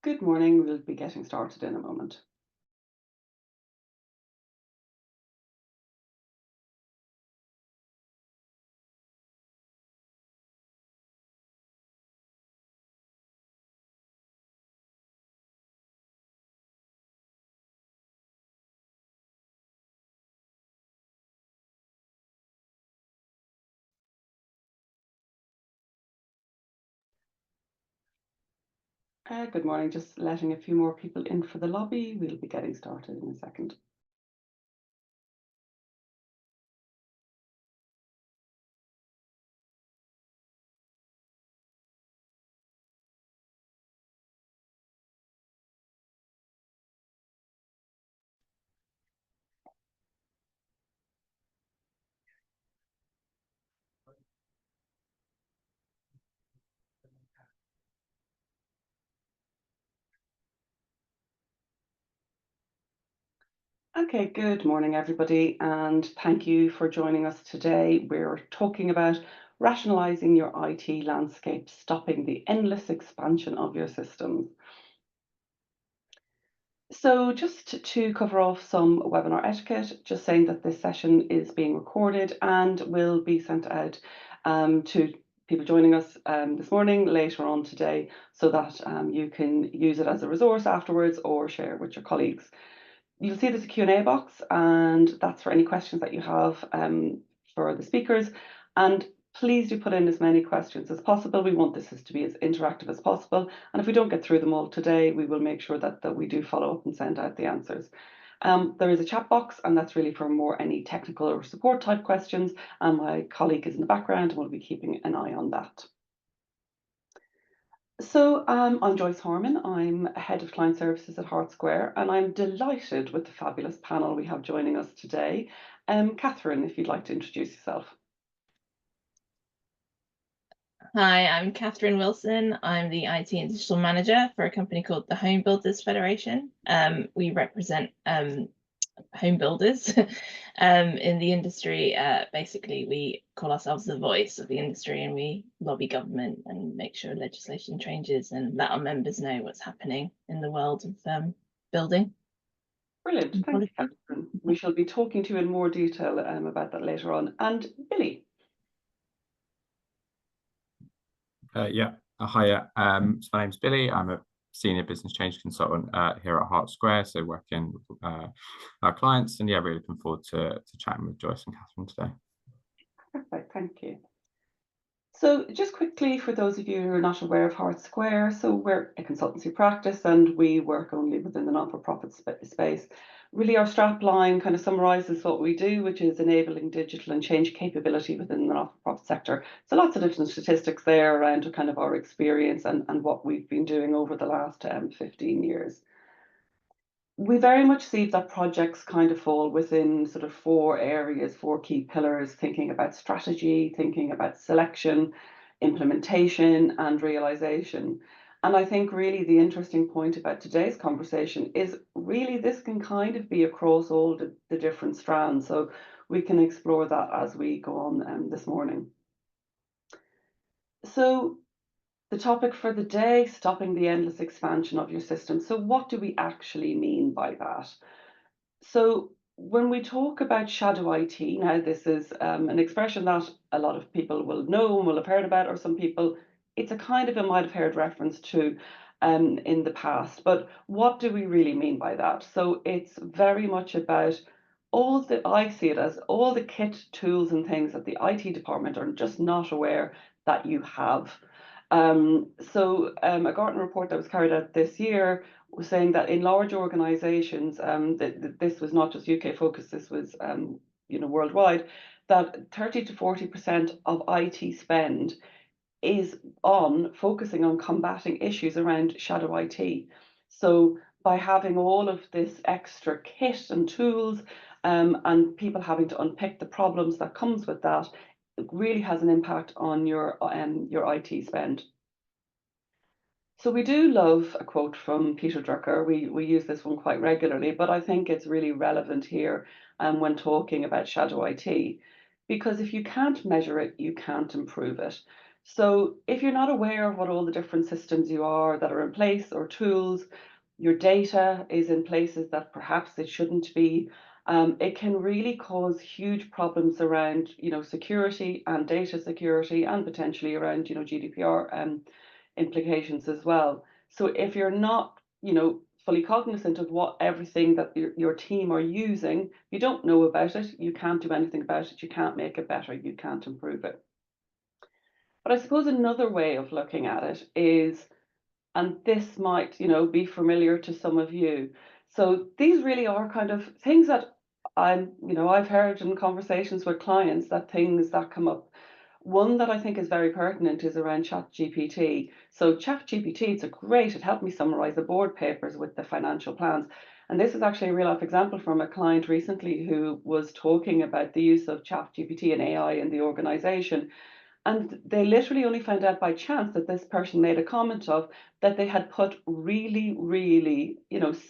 Good morning. We'll be getting started in a moment. Good morning. Just letting a few more people in for the lobby. We'll be getting started in a second. Okay, good morning, everybody, and thank you for joining us today. We're talking about rationalising your IT landscape, stopping the endless expansion of your systems. So just to cover off some webinar etiquette, just saying that this session is being recorded and will be sent out to people joining us this morning, later on today, so that you can use it as a resource afterwards or share with your colleagues. You'll see there's a Q&A box, and that's for any questions that you have for the speakers. And please do put in as many questions as possible. We want this to be as interactive as possible. And if we don't get through them all today, we will make sure that we do follow up and send out the answers. There is a chat box, and that's really for more any technical or support type questions. And my colleague is in the background and will be keeping an eye on that. So I'm Joyce Harmon. I'm Head of Client Services at Hart Square, and I'm delighted with the fabulous panel we have joining us today. Catherine, if you'd like to introduce yourself. Hi, I'm Catherine Wilson. I'm the IT and Digital Manager for a company called the Home Builders Federation. We represent home builders in the industry. Basically, we call ourselves the voice of the industry, and we lobby government and make sure legislation changes and let our members know what's happening in the world of building. Brilliant. Thank you, Catherine. We shall be talking to you in more detail about that later on. And Billy. Hi, so my name's Billy. I'm a senior business change consultant here at Hart Square, so working with our clients, and really looking forward to chatting with Joyce and Catherine today. Perfect, thank you. So just quickly, for those of you who are not aware of Hart Square, so we're a consultancy practice and we work only within the not-for-profit space. Really, our strapline kind of summarises what we do, which is enabling digital and change capability within the not-for-profit sector. So lots of different statistics there around kind of our experience and what we've been doing over the last 15 years. We very much see that projects kind of fall within sort of four areas, four key pillars: thinking about strategy, thinking about selection, implementation, and realization. And I think really the interesting point about today's conversation is really this can kind of be across all the different strands. So we can explore that as we go on this morning. So the topic for the day, stopping the endless expansion of your system. So what do we actually mean by that? So when we talk about shadow IT, now this is an expression that a lot of people will know and will have heard about, or some people, it's a kind of a might have heard reference to in the past. But what do we really mean by that? So it's very much about I see it as all the kit, tools and things that the IT department are just not aware that you have. A Gartner report that was carried out this year was saying that in large organizations, this was not just UK focused, this was worldwide, that 30 to 40% of IT spend is on focusing on combating issues around shadow IT. So by having all of this extra kit and tools and people having to unpick the problems that comes with that, it really has an impact on your IT spend. So we do love a quote from Peter Drucker. We use this one quite regularly, but I think it's really relevant here when talking about shadow IT, because if you can't measure it, you can't improve it. So if you're not aware of what all the different systems that are in place or tools, your data is in places that perhaps it shouldn't be. It can really cause huge problems around, security and data security, and potentially around, GDPR implications as well. So if you're not, fully cognizant of what everything that your team are using, you don't know about it, you can't do anything about it, you can't make it better, you can't improve it. But I suppose another way of looking at it is, and this might, be familiar to some of you. So these really are kind of things that I've heard in conversations with clients, that things that come up. One that I think is very pertinent is around ChatGPT. So ChatGPT, it helped me summarize the board papers with the financial plans. And this is actually a real life example from a client recently who was talking about the use of ChatGPT and AI in the organization. And they literally only found out by chance that this person made a comment of that they had put really, really,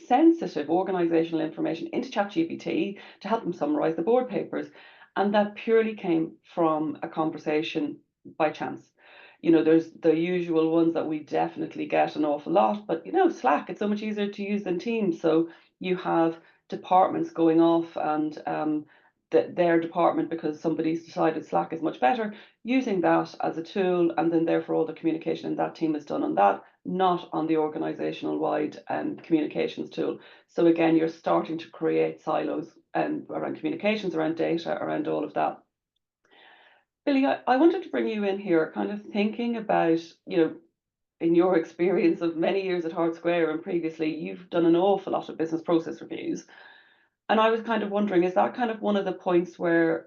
sensitive organizational information into ChatGPT to help them summarize the board papers. And that purely came from a conversation by chance. There's the usual ones that we definitely get an awful lot, but Slack, it's so much easier to use than Teams. So you have departments going off and their department, because somebody's decided Slack is much better, using that as a tool, and then therefore all the communication in that team is done on that, not on the organizational wide communications tool. So again, you're starting to create silos around communications, around data, around all of that. Billy, I wanted to bring you in here, kind of thinking about, in your experience of many years at Hart Square and previously, you've done an awful lot of business process reviews. And I was kind of wondering, is that kind of one of the points where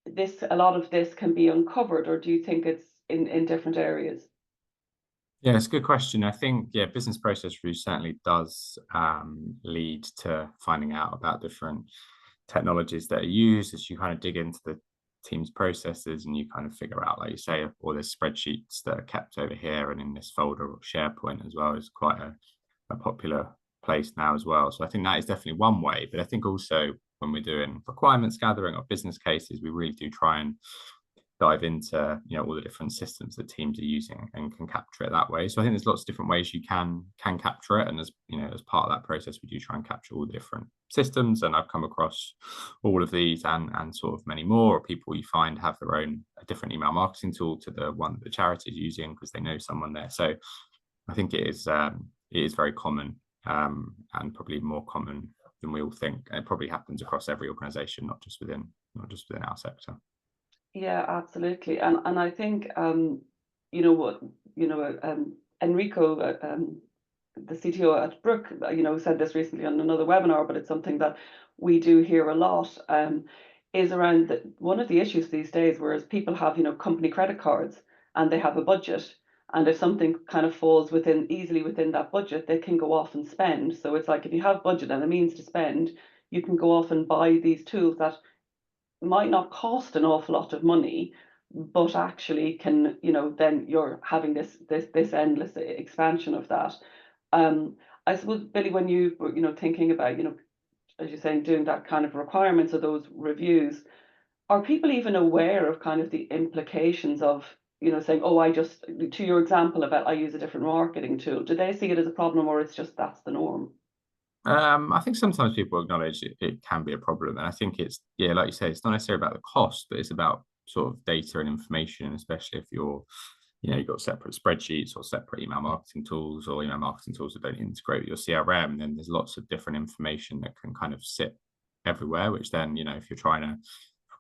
a lot of this can be uncovered, or do you think it's in different areas? Yeah, it's a good question. I think, yeah, business process review certainly does lead to finding out about different technologies that are used as you kind of dig into the team's processes, and you kind of figure out, like you say, all the spreadsheets that are kept over here and in this folder, or SharePoint as well is quite a popular place now as well. So I think that is definitely one way. But I think also when we're doing requirements gathering or business cases, we really do try and dive into all the different systems that teams are using and can capture it that way. So I think there's lots of different ways you can capture it, and as part of that process, we do try and capture all the different systems. And I've come across all of these and sort of many more. Or people you find have their own a different email marketing tool to the one that the charity is using because they know someone there. So I think it is very common, and probably more common than we all think. And it probably happens across every organization, not just within our sector. Yeah, absolutely. And I think what Enrico, the CTO at Brook, said this recently on another webinar, but it's something that we do hear a lot. Is around one of the issues these days, whereas people have company credit cards and they have a budget, and if something kind of falls easily within that budget, they can go off and spend. So it's like, if you have budget and a means to spend, you can go off and buy these tools that might not cost an awful lot of money, but actually can, then you're having this endless expansion of that. I suppose, Billy, when you were, thinking about, as you're saying, doing that kind of requirements of those reviews, are people even aware of kind of the implications of, saying, oh, to your example about I use a different marketing tool, do they see it as a problem, or it's just that's the norm? I think sometimes people acknowledge it can be a problem, and I think it's, yeah, like you say, it's not necessarily about the cost, but it's about sort of data and information, especially if you've got separate spreadsheets or separate email marketing tools, or marketing tools that don't integrate with your CRM. Then there's lots of different information that can kind of sit everywhere, which then, if you're trying to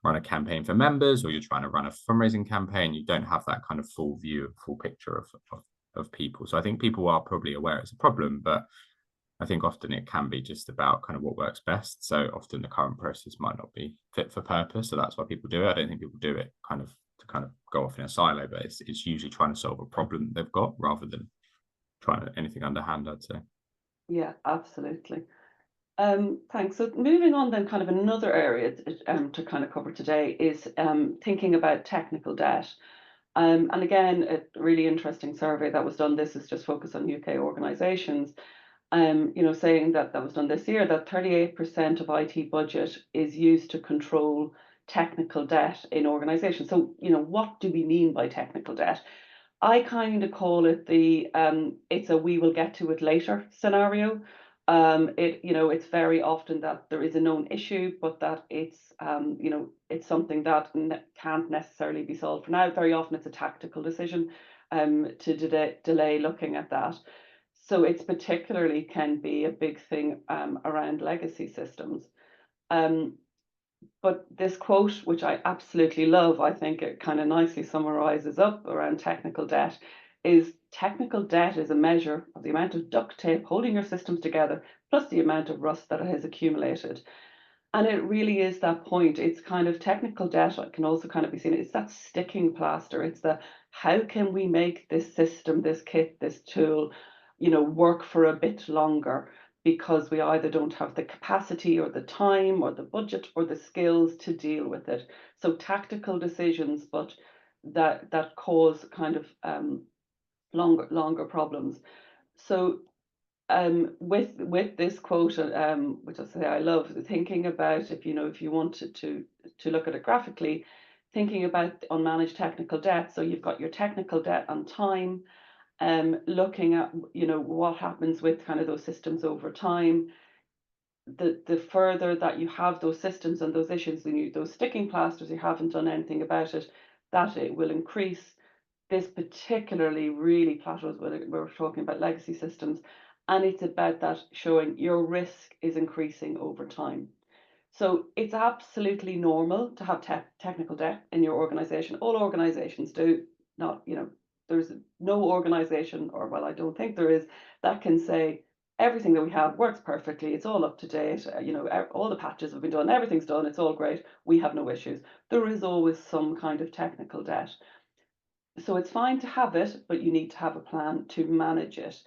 run a campaign for members, or you're trying to run a fundraising campaign, you don't have that kind of full view, full picture of people. So I think people are probably aware it's a problem, but I think often it can be just about kind of what works best. So often the current process might not be fit for purpose. So that's why people do it. I don't think people do it kind of to kind of go off in a silo, but it's usually trying to solve a problem they've got rather than trying anything underhand, I'd say. Yeah, absolutely. Thanks. So moving on then, kind of another area to kind of cover today is thinking about technical debt. And again, a really interesting survey that was done. This is just focused on UK organisations. Saying that was done this year, that 38% of IT budget is used to control technical debt in organizations. So, what do we mean by technical debt? I kind of call it it's a we will get to it later scenario. It's very often that there is a known issue, but that it's something that can't necessarily be solved for now. Very often it's a tactical decision to delay looking at that. So it's particularly can be a big thing around legacy systems. But this quote, which I absolutely love, I think it kind of nicely summarizes up around technical debt, is technical debt is a measure of the amount of duct tape holding your systems together plus the amount of rust that has accumulated. And it really is that point. It's kind of technical debt can also kind of be seen. It's that sticking plaster. It's the how can we make this system, this kit, this tool, work for a bit longer because we either don't have the capacity or the time or the budget or the skills to deal with it. So tactical decisions, but that cause kind of longer problems. So with this quote, which I say I love, thinking about if you wanted to look at it graphically, thinking about unmanaged technical debt. So you've got your technical debt on time, looking at what happens with kind of those systems over time. The further that you have those systems and those issues, those sticking plasters, you haven't done anything about it, that it will increase. This particularly really plateaus when we're talking about legacy systems, and it's about that showing your risk is increasing over time. So it's absolutely normal to have technical debt in your organization. All organizations do. Not, there's no organization, or well, I don't think there is, that can say everything that we have works perfectly. It's all up to date. All the patches have been done. Everything's done. It's all great. We have no issues. There is always some kind of technical debt. So it's fine to have it, but you need to have a plan to manage it.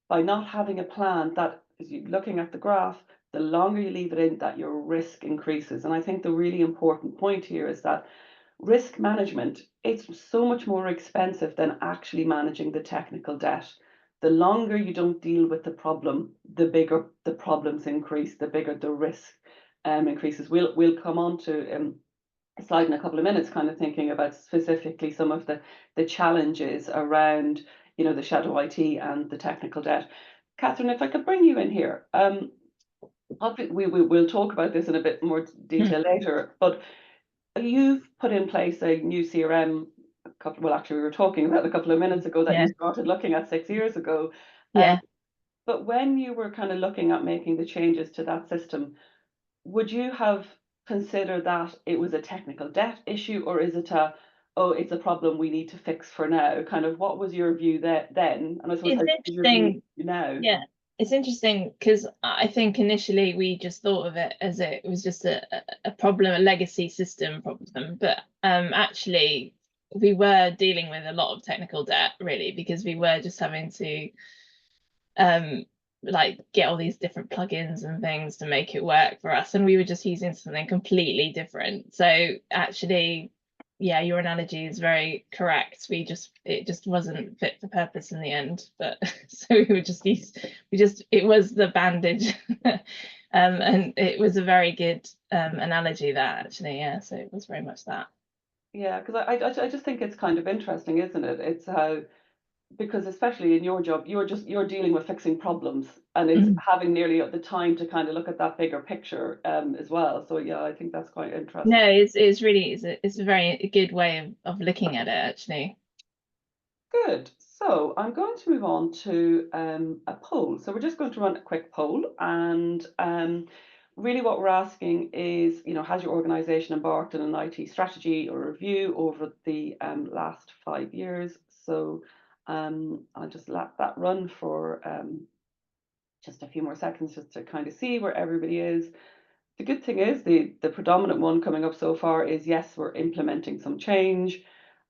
By not having a plan, that is looking at the graph, the longer you leave it in, that your risk increases. And I think the really important point here is that risk management, it's so much more expensive than actually managing the technical debt. The longer you don't deal with the problem, the bigger the problems increase, the bigger the risk increases. We'll come on to a slide in a couple of minutes, kind of thinking about specifically some of the challenges around the shadow IT and the technical debt. Catherine, if I could bring you in here, we'll talk about this in a bit more detail later, but you've put in place a new CRM. Actually, we were talking about a couple of minutes ago that you started looking at 6 years ago. But when you were kind of looking at making the changes to that system, would you have considered that it was a technical debt issue, or is it it's a problem we need to fix for now? Kind of what was your view then? And I suppose It's your view interesting. now? Yeah, it's interesting because I think initially we just thought of it as it was just a problem, a legacy system problem. But actually, we were dealing with a lot of technical debt, really, because we were just having to like get all these different plugins and things to make it work for us, and we were just using something completely different. So actually, yeah, your analogy is very correct. It just wasn't fit for purpose in the end. But so it was the bandage. And it was a very good analogy, that actually, yeah. So it was very much that. Yeah, because I just think it's kind of interesting, isn't it? It's how, because especially in your job, you're dealing with fixing problems, and it's having nearly the time to kind of look at that bigger picture as well. So yeah, I think that's quite interesting. No, it's really it's a very good way of looking at it, actually. Good. So I'm going to move on to a poll. So we're just going to run a quick poll, and really what we're asking is, has your organization embarked on an IT strategy or review over the last 5 years? So I'll just let that run for just a few more seconds just to kind of see where everybody is. The good thing is the predominant one coming up so far is yes, we're implementing some change.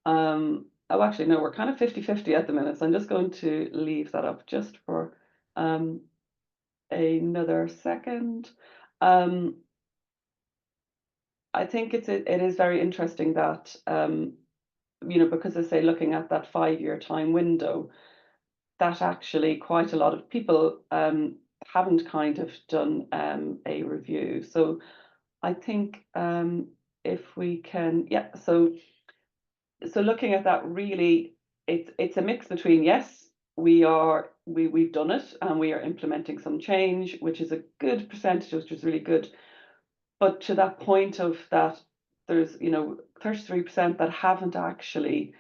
Oh, actually, no, we're kind of 50-50 at the minute. So I'm just going to leave that up just for another second. I think it is very interesting that, because I say looking at that 5-year time window, that actually quite a lot of people haven't kind of done a review. So I think if we can, yeah. So looking at that, really, it's a mix between, yes, we've done it and we are implementing some change, which is a good percentage, which is really good. But to that point of that, there's 33% that haven't actually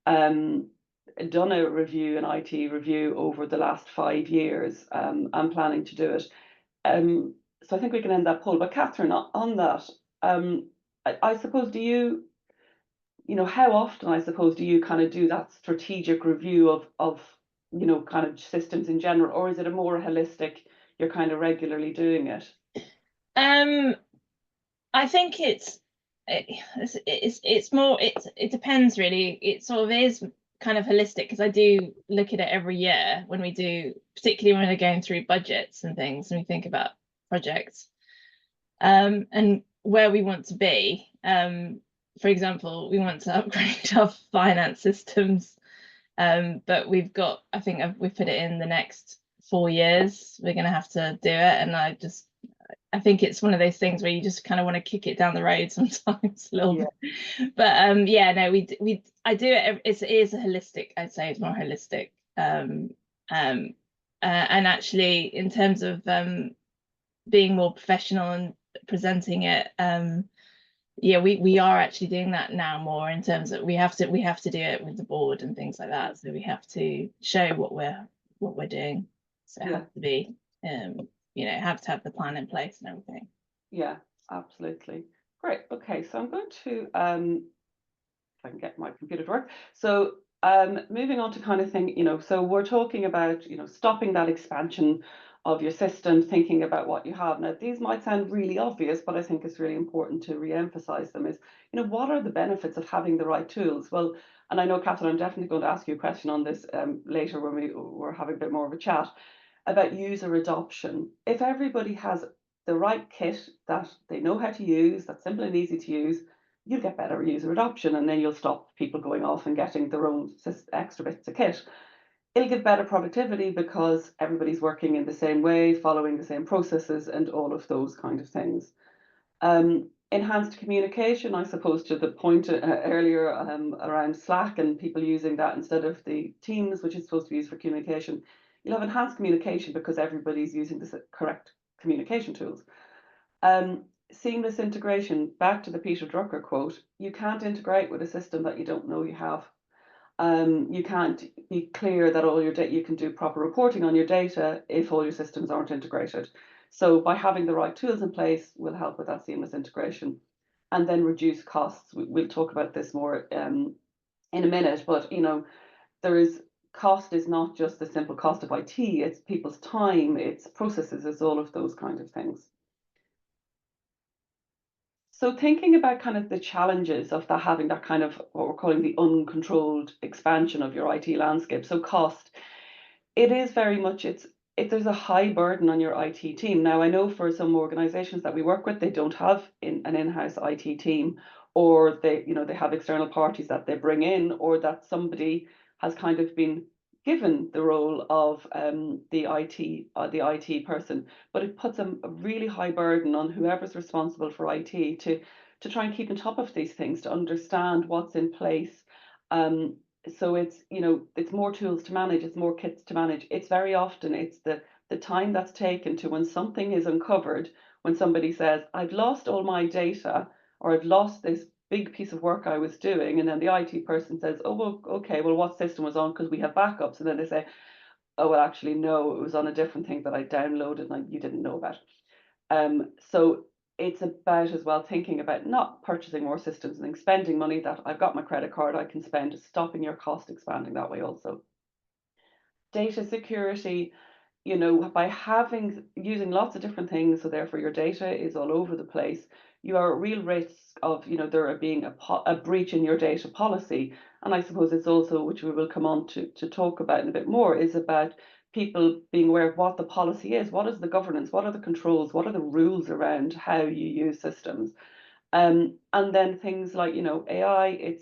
done a review, an IT review over the last 5 years. I'm planning to do it. So I think we can end that poll. But Catherine, on that, I suppose, do you, how often, I suppose, do you kind of do that strategic review of kind of systems in general, or is it a more holistic, you're kind of regularly doing it? I think it's more, it depends really. It sort of is kind of holistic, because I do look at it every year when we do, particularly when we're going through budgets and things, and we think about projects and where we want to be. For example, we want to upgrade our finance systems, but we've got, I think we've put it in the next 4 years, we're going to have to do it. And I think it's one of those things where you just kind of want to kick it down the road sometimes a little bit. But yeah, no, I do it. It is a holistic, I'd say it's more holistic. And actually, in terms of being more professional and presenting it, yeah, we are actually doing that now more, in terms of we have to do it with the board and things like that. So we have to show what we're doing. So it has to be have to have the plan in place and everything. Yeah, absolutely. Great. Okay, so I'm going to if I can get my computer to work. So moving on to kind of thing, so we're talking about, stopping that expansion of your system, thinking about what you have. Now, these might sound really obvious, but I think it's really important to re-emphasize them. Is, what are the benefits of having the right tools? Well, and I know, Catherine, I'm definitely going to ask you a question on this later when we're having a bit more of a chat about user adoption. If everybody has the right kit that they know how to use, that's simple and easy to use, you'll get better user adoption, and then you'll stop people going off and getting their own extra bits of kit. It'll give better productivity because everybody's working in the same way, following the same processes, and all of those kind of things. Enhanced communication, I suppose, to the point earlier around Slack and people using that instead of the Teams, which is supposed to be used for communication. You'll have enhanced communication because everybody's using the correct communication tools. Seamless integration, back to the Peter Drucker quote, you can't integrate with a system that you don't know you have. You can't be clear that all your data, you can do proper reporting on your data if all your systems aren't integrated. So by having the right tools in place will help with that seamless integration, and then reduce costs. We'll talk about this more in a minute, but cost is not just the simple cost of IT, it's people's time, it's processes, it's all of those kind of things. So thinking about kind of the challenges of having that kind of what we're calling the uncontrolled expansion of your IT landscape. So cost, it is very much, there's a high burden on your IT team. Now, I know for some organizations that we work with, they don't have an in-house IT team, or they have external parties that they bring in, or that somebody has kind of been given the role of the IT person, but it puts a really high burden on whoever's responsible for IT to try and keep on top of these things, to understand what's in place. So it's more tools to manage, it's more kits to manage. It's very often it's the time that's taken to when something is uncovered, when somebody says, I've lost all my data, or I've lost this big piece of work I was doing, and then the IT person says, oh, well, okay, well, what system was on, because we have backups, and then they say, oh, well, actually, no, it was on a different thing that I downloaded and you didn't know about. So it's about as well thinking about not purchasing more systems and spending money that I've got my credit card I can spend, stopping your cost expanding that way also. Data security, by using lots of different things, so therefore your data is all over the place, you are at real risk of there being a breach in your data policy. And I suppose it's also, which we will come on to talk about in a bit more, is about people being aware of what the policy is, what is the governance, what are the controls, what are the rules around how you use systems. And then things like AI,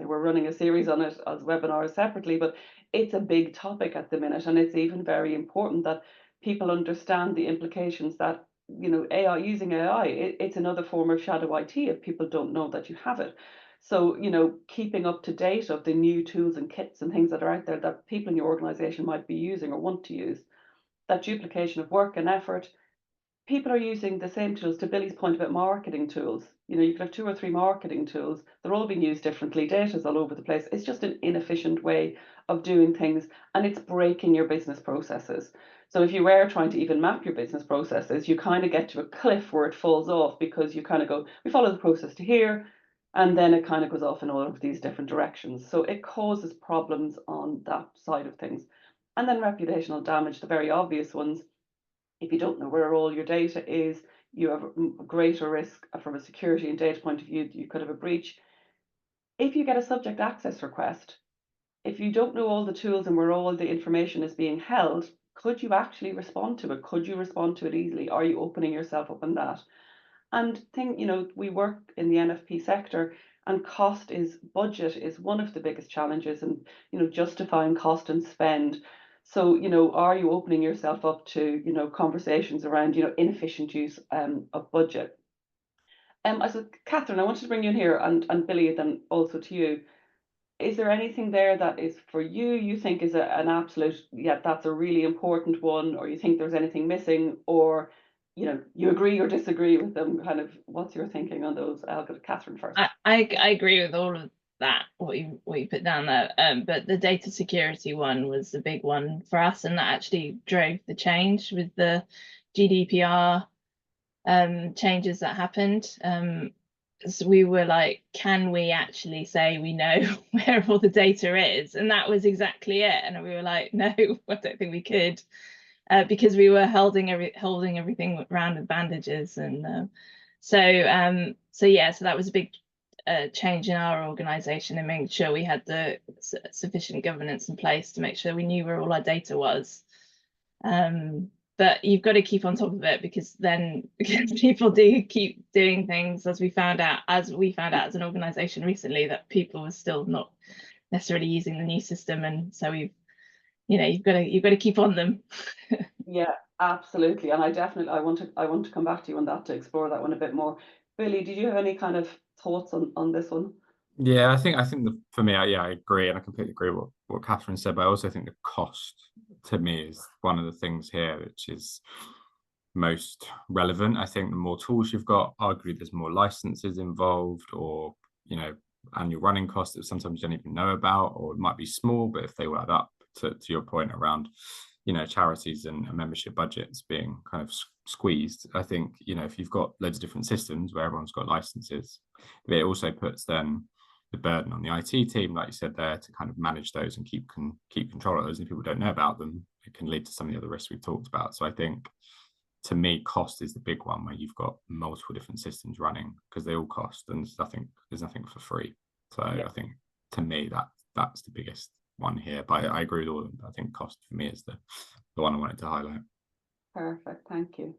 we're running a series on it as webinars separately, but it's a big topic at the minute, and it's even very important that people understand the implications that AI, using AI, it's another form of shadow IT if people don't know that you have it. So, keeping up to date of the new tools and kits and things that are out there that people in your organization might be using or want to use, that duplication of work and effort. People are using the same tools. To Billy's point about marketing tools, you could have 2 or 3 marketing tools. They're all being used differently. Data's all over the place. It's just an inefficient way of doing things, and it's breaking your business processes. So if you were trying to even map your business processes, you kind of get to a cliff where it falls off, because you kind of go, we follow the process to here, and then it kind of goes off in all of these different directions. So it causes problems on that side of things. And then reputational damage, the very obvious ones. If you don't know where all your data is, you have a greater risk from a security and data point of view. You could have a breach. If you get a subject access request, if you don't know all the tools and where all the information is being held, could you actually respond to it? Could you respond to it easily? Are you opening yourself up in that? And we work in the NFP sector, and budget is one of the biggest challenges, and justifying cost and spend. So, are you opening yourself up to, conversations around, inefficient use of budget? I said, Catherine, I wanted to bring you in here, and Billy, then also to you. Is there anything there that is for you think is an absolute, yeah, that's a really important one, or you think there's anything missing, or you agree or disagree with them? Kind of, what's your thinking on those? I'll go to Catherine first. I agree with all of that, what you put down there, but the data security one was the big one for us, and that actually drove the change with the GDPR changes that happened. So we were like, can we actually say we know where all the data is? And that was exactly it. And we were like, no, I don't think we could, because we were holding everything around with bandages. And so that was a big change in our organization, and making sure we had the sufficient governance in place to make sure we knew where all our data was. But you've got to keep on top of it, because then people do keep doing things, as we found out as an organization recently, that people were still not necessarily using the new system, and so you've got to keep on them. Yeah, absolutely. And I want to come back to you on that, to explore that one a bit more. Billy, did you have any kind of thoughts on this one? Yeah, I think for me, I agree, and I completely agree with what Catherine said. But I also think the cost, to me, is one of the things here which is most relevant. I think the more tools you've got, arguably there's more licenses involved, or annual running costs that sometimes you don't even know about, or it might be small, but if they add up to your point around charities and membership budgets being kind of squeezed, I think if you've got loads of different systems where everyone's got licenses, it also puts then the burden on the IT team, like you said there, to kind of manage those and keep control of those. And if people don't know about them, it can lead to some of the other risks we've talked about. So I think, to me, cost is the big one, where you've got multiple different systems running, because they all cost, and there's nothing for free. So yeah. I think, to me, that's the biggest one here. But I agree with all of them. I think cost for me is the one I wanted to highlight. Perfect, thank you.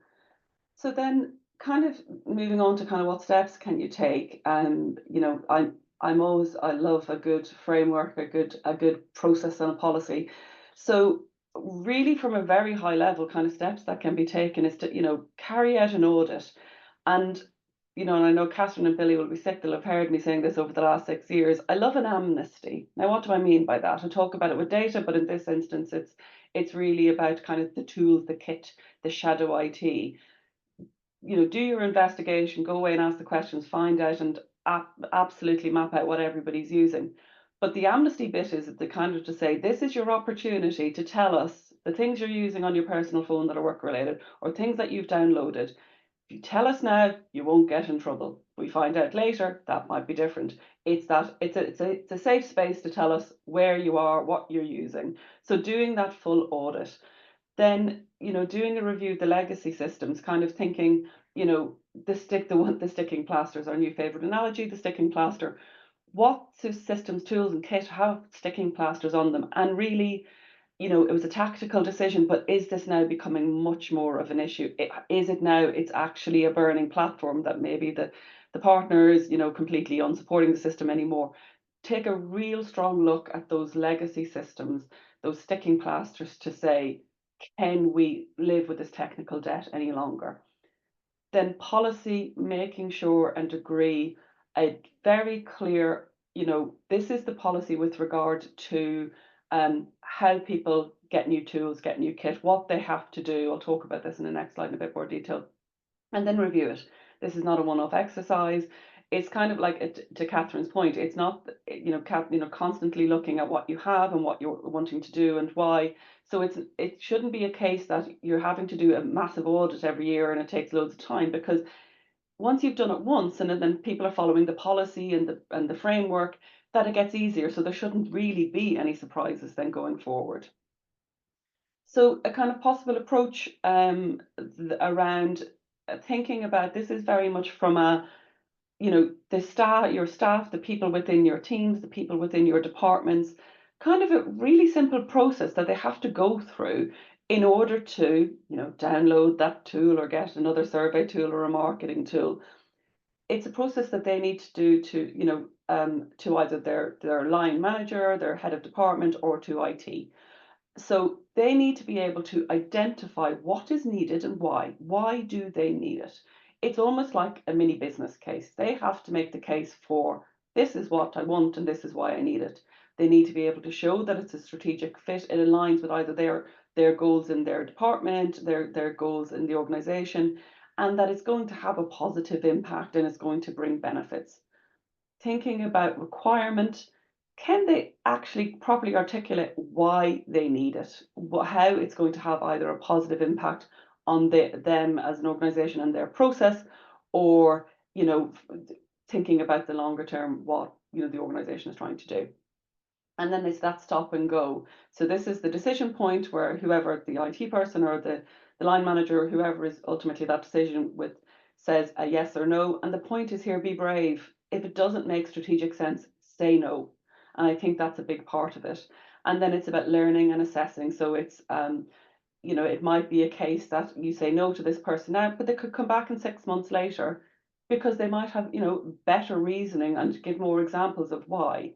So then, kind of moving on to kind of what steps can you take? I love a good framework, a good process and a policy. So really, from a very high level, kind of steps that can be taken is to carry out an audit. And and I know Catherine and Billy will be sick, they'll have heard me saying this over the last 6 years. I love an amnesty. Now, what do I mean by that? I talk about it with data, but in this instance, it's really about kind of the tools, the kit, the shadow IT. Do your investigation, go away and ask the questions, find out, and absolutely map out what everybody's using. But the amnesty bit is the kind of to say, this is your opportunity to tell us the things you're using on your personal phone that are work related, or things that you've downloaded. If you tell us now, you won't get in trouble. If we find out later, that might be different. It's a safe space to tell us where you are, what you're using. So doing that full audit. Then, doing a review of the legacy systems, kind of thinking, the sticking plaster is our new favorite analogy, the sticking plaster. What systems, tools, and kit have sticking plasters on them? And really, it was a tactical decision, but is this now becoming much more of an issue? Is it now it's actually a burning platform that maybe the partner is, completely unsupporting the system anymore? Take a real strong look at those legacy systems, those sticking plasters, to say, can we live with this technical debt any longer? then policy, making sure and agree a very clear, this is the policy with regard to how people get new tools, get new kit, what they have to do. I'll talk about this in the next slide in a bit more detail, and then review it. This is not a one-off exercise. It's kind of like, to Catherine's point, it's not, constantly looking at what you have and what you're wanting to do and why. So it shouldn't be a case that you're having to do a massive audit every year and it takes loads of time, because once you've done it once and then people are following the policy and the framework, that it gets easier. So there shouldn't really be any surprises then going forward. So a kind of possible approach around thinking about this is very much from the staff, your staff, the people within your teams, the people within your departments, kind of a really simple process that they have to go through in order to, download that tool or get another survey tool or a marketing tool. It's a process that they need to do to either their line manager, their head of department, or to IT. So they need to be able to identify what is needed and why. Why do they need it? It's almost like a mini business case. They have to make the case for, this is what I want and this is why I need it. They need to be able to show that it's a strategic fit. It aligns with either their goals in their department, their goals in the organization, and that it's going to have a positive impact and it's going to bring benefits. Thinking about requirement, can they actually properly articulate why they need it, how it's going to have either a positive impact on them as an organization and their process, or thinking about the longer term, what the organization is trying to do. And then there's that stop and go. So this is the decision point where whoever, the IT person or the line manager, or whoever is ultimately that decision with, says a yes or no. And the point is here, be brave. If it doesn't make strategic sense, say no. And I think that's a big part of it. And then it's about learning and assessing. So it's, it might be a case that you say no to this person now, but they could come back in 6 months later because they might have, better reasoning and give more examples of why.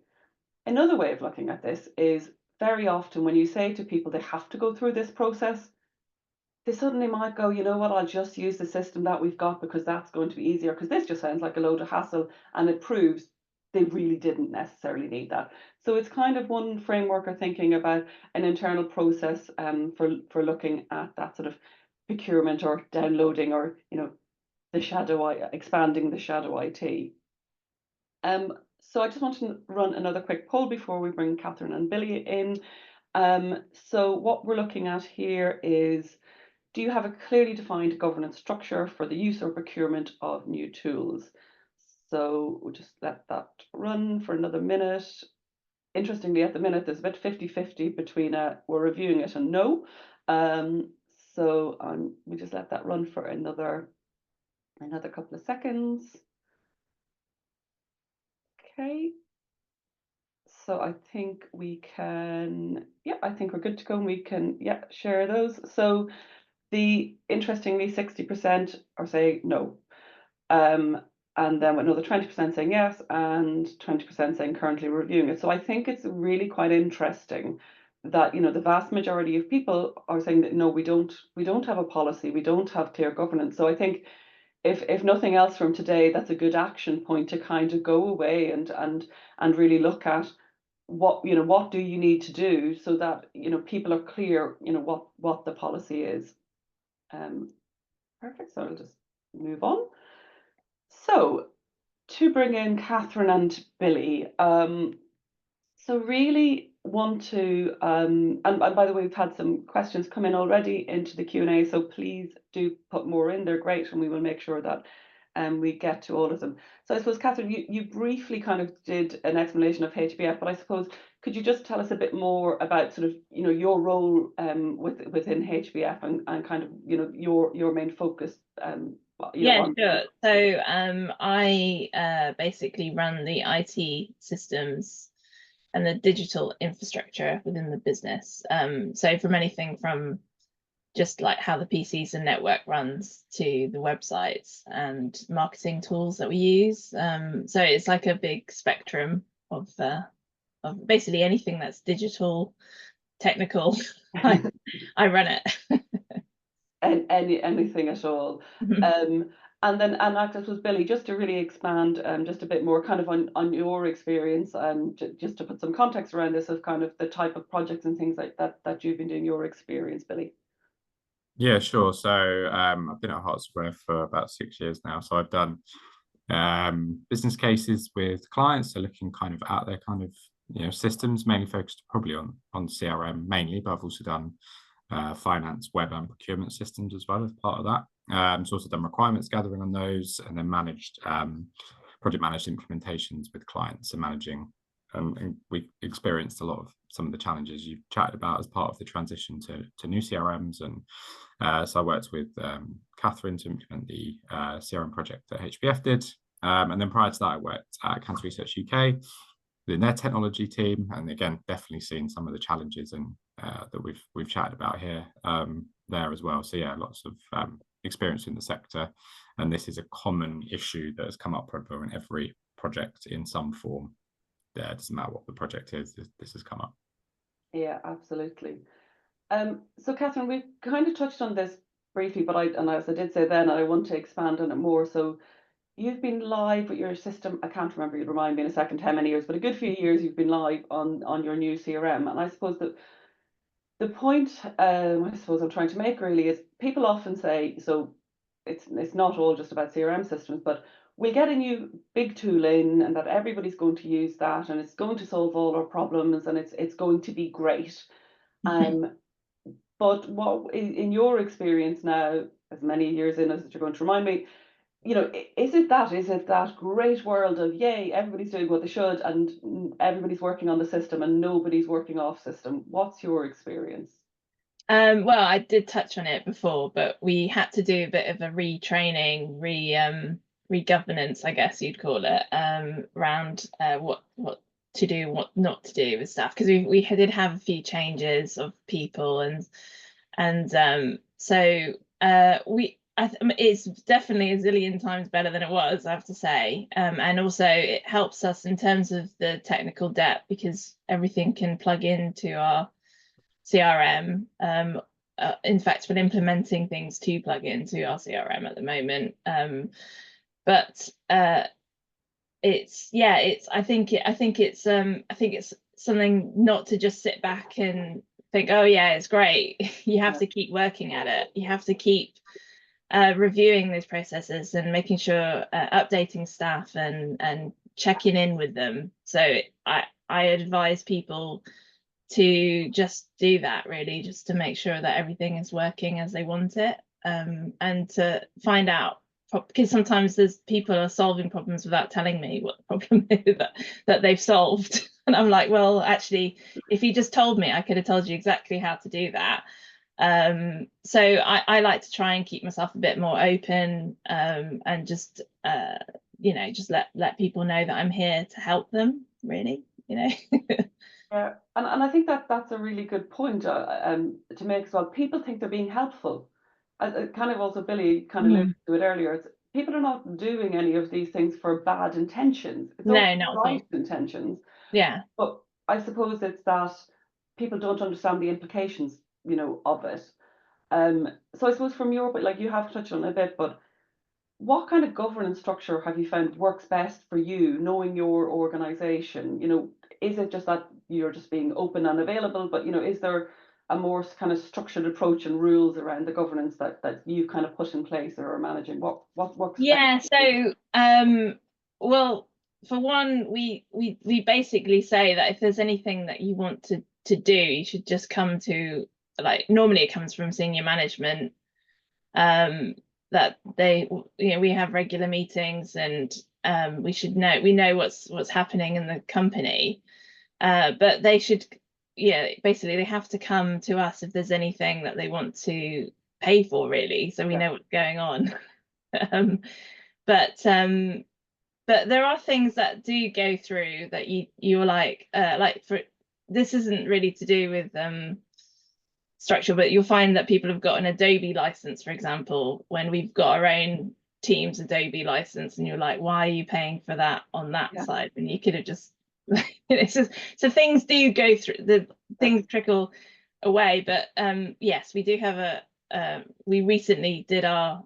Another way of looking at this is, very often when you say to people they have to go through this process, they suddenly might go, you know what, I'll just use the system that we've got because that's going to be easier, because this just sounds like a load of hassle, and it proves they really didn't necessarily need that. So it's kind of one framework of thinking about an internal process for looking at that sort of procurement or downloading, or expanding the shadow IT. So I just want to run another quick poll before we bring Catherine and Billy in. So what we're looking at here is, do you have a clearly defined governance structure for the use or procurement of new tools? So we'll just let that run for another minute. Interestingly, at the minute, there's about 50-50 between we're reviewing it and no. So we just let that run for another couple of seconds. Okay. So I think we can, I think we're good to go, and we can, share those. So interestingly, 60% are saying no. And then another 20% saying yes, and 20% saying currently reviewing it. So I think it's really quite interesting that, the vast majority of people are saying that no, we don't have a policy, we don't have clear governance. So I think if nothing else from today, that's a good action point to kind of go away and really look at what do you need to do so that people are clear what the policy is. Perfect. So I'll just move on. So to bring in Catherine and Billy, so really want to and by the way, we've had some questions come in already into the Q&A, so please do put more in. They're great, and we will make sure that we get to all of them. So I suppose, Catherine, you briefly kind of did an explanation of HBF, but I suppose, could you just tell us a bit more about sort of your role within HBF and kind of your main focus? Yeah, sure. So I basically run the IT systems and the digital infrastructure within the business. So from anything from just like how the PCs and network runs to the websites and marketing tools that we use. So it's like a big spectrum of basically anything that's digital, technical. I run it. anything at all. And then, and I suppose, Billy, just to really expand just a bit more kind of on your experience, just to put some context around this of kind of the type of projects and things like that you've been doing, your experience, Billy. Yeah, sure. So I've been at Hart Square for about 6 years now. So I've done business cases with clients, so looking kind of at their kind of systems, mainly focused probably on CRM mainly, but I've also done finance, web, and procurement systems as well as part of that. So also done requirements gathering on those, and then managed project managed implementations with clients and managing. And we experienced a lot of some of the challenges you've chatted about as part of the transition to new CRMs. And so I worked with Catherine to implement the CRM project that HBF did. And then prior to that, I worked at Cancer Research UK within their technology team. And again, definitely seen some of the challenges and that we've chatted about here there as well. So yeah, lots of experience in the sector. And this is a common issue that has come up probably in every project in some form. It doesn't matter what the project is, this has come up. Yeah, absolutely. So Catherine, we've kind of touched on this briefly, but as I did say then, I want to expand on it more. So you've been live with your system. I can't remember, you'll remind me in a second how many years, but a good few years you've been live on your new CRM. And I suppose that the point I suppose I'm trying to make really is people often say, so it's not all just about CRM systems, but we'll get a new big tool in and that everybody's going to use that and it's going to solve all our problems and it's going to be great. But what in your experience now, as many years in as you're going to remind me, is it that great world of yay, everybody's doing what they should and everybody's working on the system and nobody's working off system? What's your experience? Well, I did touch on it before, but we had to do a bit of a retraining, re-governance, I guess you'd call it, around what to do, what not to do with stuff, because we did have a few changes of people, and so it's definitely a zillion times better than it was, I have to say, and also it helps us in terms of the technical debt because everything can plug into our CRM. In fact, we're implementing things to plug into our CRM at the moment. But I think it's something not to just sit back and think, oh yeah, it's great. You have to keep working at it. You have to keep reviewing those processes and making sure updating staff and checking in with them. So I advise people to just do that, really, just to make sure that everything is working as they want it, and to find out, because sometimes there's people are solving problems without telling me what the problem is that they've solved, and I'm like, well, actually, if you just told me, I could have told you exactly how to do that. So I like to try and keep myself a bit more open, and just just let people know that I'm here to help them, really. Yeah, and I think that's a really good point to make as well. People think they're being helpful. Kind of also Billy kind of alluded to it earlier. It's, people are not doing any of these things for bad intentions. It's all No, not at right all. intentions. Yeah. But I suppose it's that people don't understand the implications, of it. So I suppose from your, but like you have touched on it a bit, but what kind of governance structure have you found works best for you, knowing your organization? Is it just that you're just being open and available, but is there a more kind of structured approach and rules around the governance that you kind of put in place or are managing? What works best? So well, for one, we basically say that if there's anything that you want to do, you should just come to, like, normally it comes from senior management, that they, we have regular meetings, and we know what's happening in the company, but they should, basically they have to come to us if there's anything that they want to pay for, really, so we know what's going on. But there are things that do go through that you're like for, this isn't really to do with structure, but you'll find that people have got an Adobe license, for example, when we've got our own team's Adobe license, and you're like, why are you paying for that on that side? And you could have just so things do go through, the things trickle away, but yes, we do have we recently did our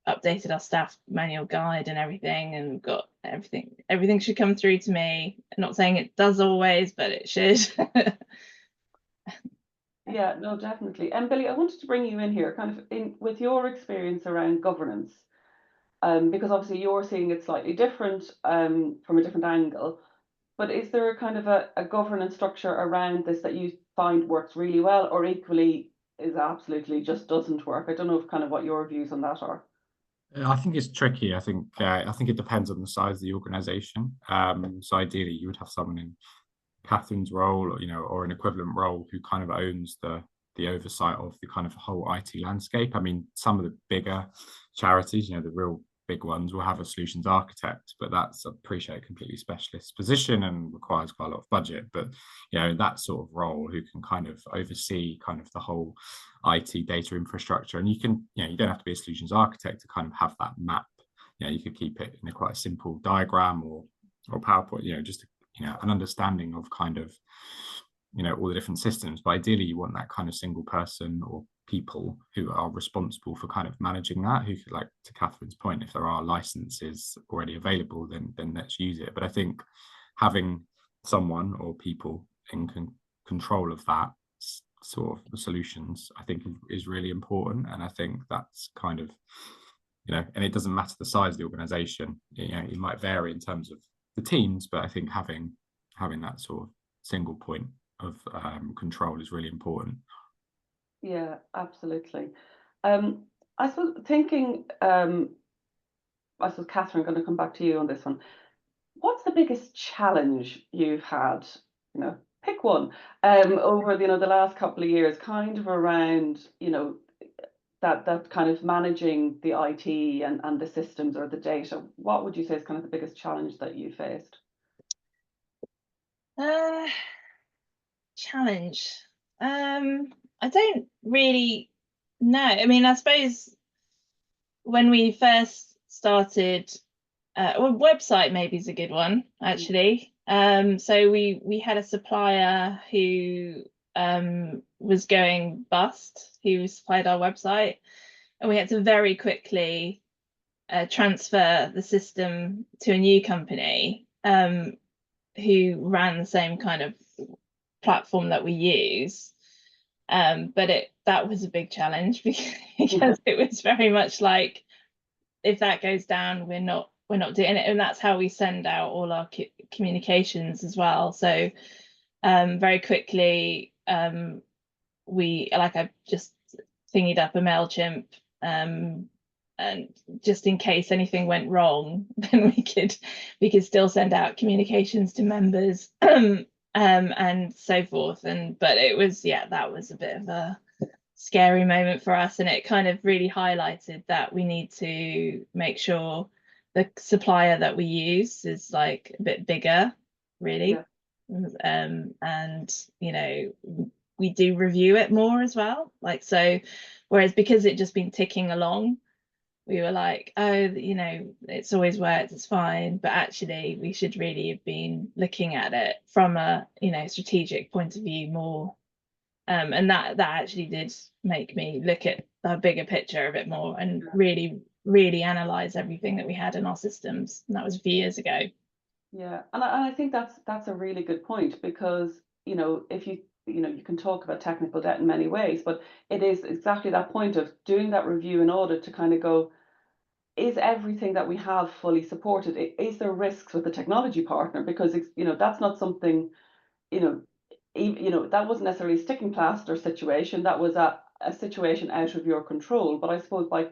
updated our staff manual guide and everything, and got everything should come through to me. I'm not saying it does always, but it should. Yeah, no, definitely. And Billy, I wanted to bring you in here, kind of in with your experience around governance, because obviously you're seeing it slightly different, from a different angle. But is there a kind of a governance structure around this that you find works really well, or equally is absolutely just doesn't work? I don't know if kind of what your views on that are. I think it's tricky. I think it depends on the size of the organization. So ideally, you would have someone in Catherine's role, or or an equivalent role, who kind of owns the oversight of the kind of whole IT landscape. I mean, some of the bigger charities, the real big ones, will have a solutions architect, but that's, I appreciate, a completely specialist position and requires quite a lot of budget. But that sort of role, who can kind of oversee kind of the whole IT data infrastructure, and you don't have to be a solutions architect to kind of have that map. You could keep it in a quite simple diagram or PowerPoint, just an understanding of kind of all the different systems. But ideally, you want that kind of single person or people who are responsible for kind of managing that, who could, like, to Catherine's point, if there are licenses already available, then let's use it. But I think having someone or people in control of that sort of the solutions, I think, is really important. And I think that's kind of, and it doesn't matter the size of the organization. It might vary in terms of the teams, but I think having that sort of single point of control is really important. Yeah, absolutely. I suppose thinking, I suppose Catherine, going to come back to you on this one. What's the biggest challenge you've had? Pick one, over the last couple of years, kind of around that kind of managing the IT and the systems or the data. What would you say is kind of the biggest challenge that you faced? Challenge. I don't really know. I mean, I suppose when we first started, well, website maybe is a good one, actually. So we had a supplier who was going bust, who supplied our website, and we had to very quickly transfer the system to a new company who ran the same kind of platform that we use. But that was a big challenge because it was very much like, if that goes down, we're not doing it. And that's how we send out all our communications as well. So very quickly, I just thingied up a MailChimp, and just in case anything went wrong, then we could still send out communications to members, and so forth. But it was, that was a bit of a scary moment for us, and it kind of really highlighted that we need to make sure the supplier that we use is like a bit bigger, really. And we do review it more as well, like, so whereas because it just been ticking along, we were like, oh, it's always worked, it's fine, but actually we should really have been looking at it from a strategic point of view more. And that actually did make me look at the bigger picture a bit more and really analyze everything that we had in our systems. And that was a few years ago. Yeah, and I think that's a really good point, because if you can talk about technical debt in many ways, but it is exactly that point of doing that review and audit to kind of go, is everything that we have fully supported? Is there risks with the technology partner? Because that's not something, that wasn't necessarily a sticking plaster situation. That was a situation out of your control. But I suppose by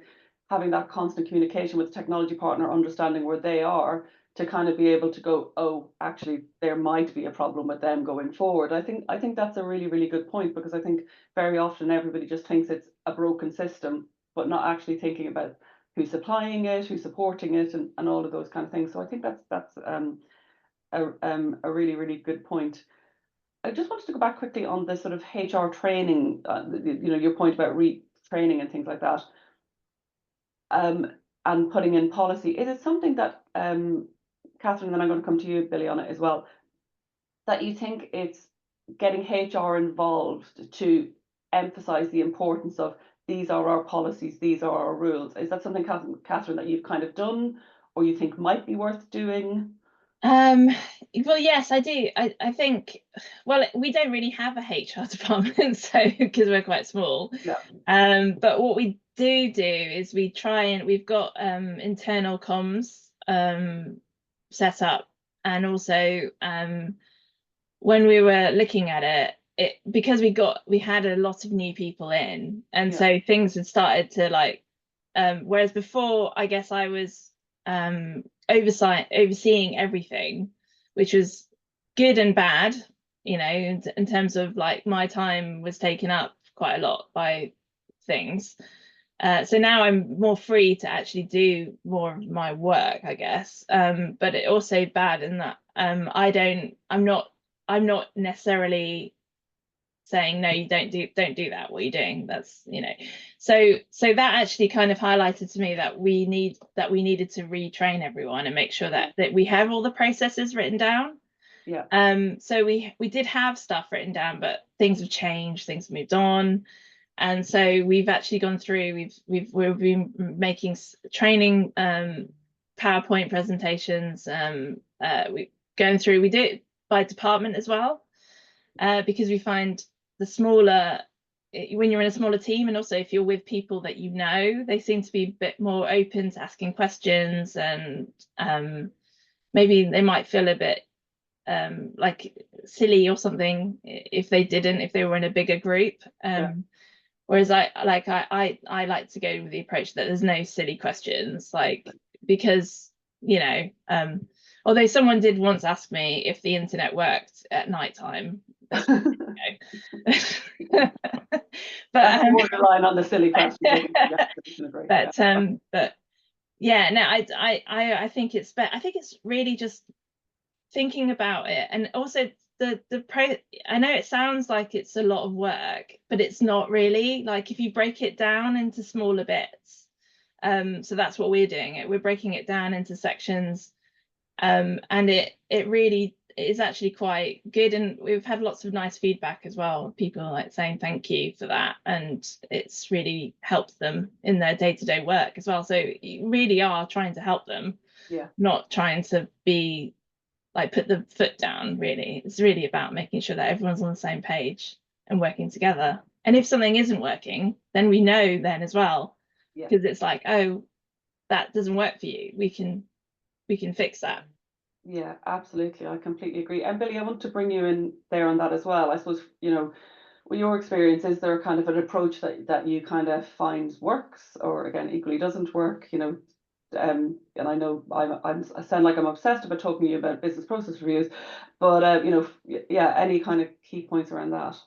having that constant communication with the technology partner, understanding where they are, to kind of be able to go, oh, actually, there might be a problem with them going forward. I think that's a really, really good point, because I think very often everybody just thinks it's a broken system, but not actually thinking about who's supplying it, who's supporting it, and all of those kind of things. So I think that's a really, really good point. I just wanted to go back quickly on the sort of HR training, your point about retraining and things like that, and putting in policy. Is it something that, Catherine, then I'm going to come to you, Billy, on it as well, that you think it's getting HR involved to emphasize the importance of these are our policies, these are our rules. Is that something, Catherine, that you've kind of done or you think might be worth doing? Well, yes, I do. I think, well, we don't really have a HR department, so because we're quite small. Yeah. But what we do is we try, and we've got internal comms set up, and also when we were looking at it, because we had a lot of new people in, and Yeah. so things had started to like, whereas before, I guess I was overseeing everything, which was good and bad, you know, in terms of like my time was taken up quite a lot by things. So now I'm more free to actually do more of my work, I guess. But it also bad in that I'm not necessarily saying no, you don't do that, what you're doing, that's, you know. So that actually kind of highlighted to me that we needed to retrain everyone and make sure that we have all the processes written down. Yeah. So we did have stuff written down, but things have changed, things have moved on. And so we've actually gone through, we've been making training PowerPoint presentations. We going through, we do it by department as well, because we find the smaller, when you're in a smaller team, and also if you're with people that you know, they seem to be a bit more open to asking questions, and maybe they might feel a bit like silly or something if they were in a bigger group. Yeah. Whereas I like to go with the approach that there's no silly questions, like, because, you know, although someone did once ask me if the internet worked at night time. But That's borderline on the silly question. but yeah, no, I think it's I think it's really just thinking about it, and also I know it sounds like it's a lot of work, but it's not really. Like, if you break it down into smaller bits, so that's what we're doing. We're breaking it down into sections, and it really is actually quite good, and we've had lots of nice feedback as well, people like saying thank you for that, and it's really helped them in their day-to-day work as well. So you really are trying to help them, Yeah. not trying to be like put the foot down. Really, it's really about making sure that everyone's on the same page and working together. And if something isn't working, then we know then as well, because it's like, oh, that doesn't work for you, we can fix that. Yeah, absolutely. I completely agree. And Billy, I want to bring you in there on that as well. I suppose, you know, with your experience, is there kind of an approach that you kind of find works, or again, equally doesn't work, you know? And I know I sound like I'm obsessed about talking to you about business process reviews, but you know, yeah, any kind of key points around that?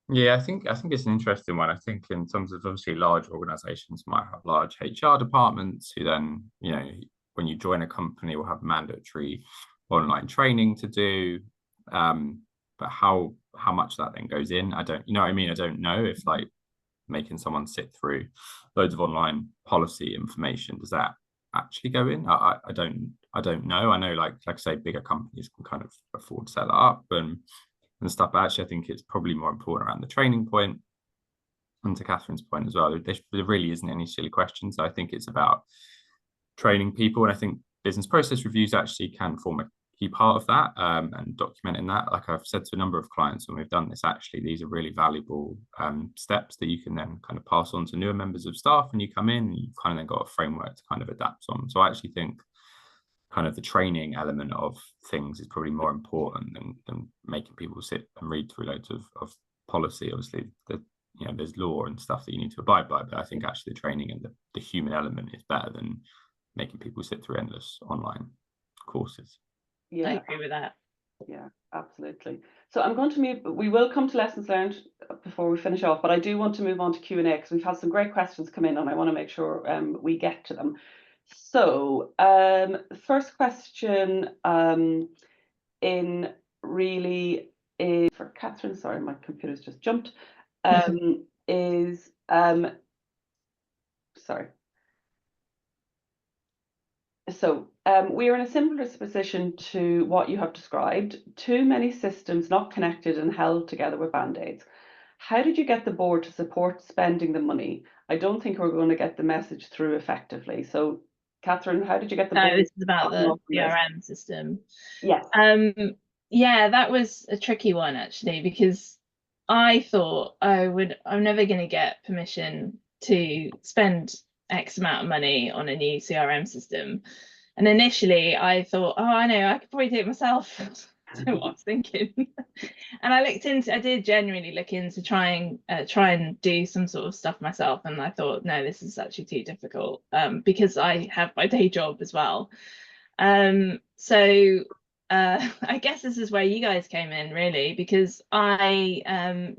Yeah, I think it's an interesting one. I think in terms of, obviously, large organizations might have large HR departments who then, you know, when you join a company, will have mandatory online training to do. But how much that then goes in, I don't, you know what I mean? I don't know if, like, making someone sit through loads of online policy information, does that actually go in? I don't know. I know, like I say, bigger companies can kind of afford to set that up and stuff. But actually, I think it's probably more important around the training point. And to Catherine's point as well, there really isn't any silly questions. I think it's about training people, and I think business process reviews actually can form a key part of that, and documenting that. Like I've said to a number of clients when we've done this, actually, these are really valuable steps that you can then kind of pass on to newer members of staff when you come in, and you've kind of then got a framework to kind of adapt on. So I actually think kind of the training element of things is probably more important than making people sit and read through loads of policy. Obviously, you know, there's law and stuff that you need to abide by, but I think actually the training and the human element is better than making people sit through endless online courses. Yeah, I agree with that. Yeah, absolutely. So I'm going to move, we will come to lessons learned before we finish off, but I do want to move on to Q&A because we've had some great questions come in and I want to make sure we get to them. So first question in really is for Catherine, sorry, my computer's just jumped, is, sorry. So we are in a similar position to what you have described. Too many systems not connected and held together with band-aids. how did you get the board to support spending the money? I don't think we're going to get the message through effectively. So, Catherine, how did you get the board? This is about the on this? CRM system. Yes. Yeah, that was a tricky one actually, because I thought I'm never going to get permission to spend X amount of money on a new CRM system. And initially I thought, oh, I know, I could probably do it myself. That's what I was thinking. And I did genuinely look into try and do some sort of stuff myself. And I thought, no, this is actually too difficult, because I have my day job as well. So I guess this is where you guys came in, really, because once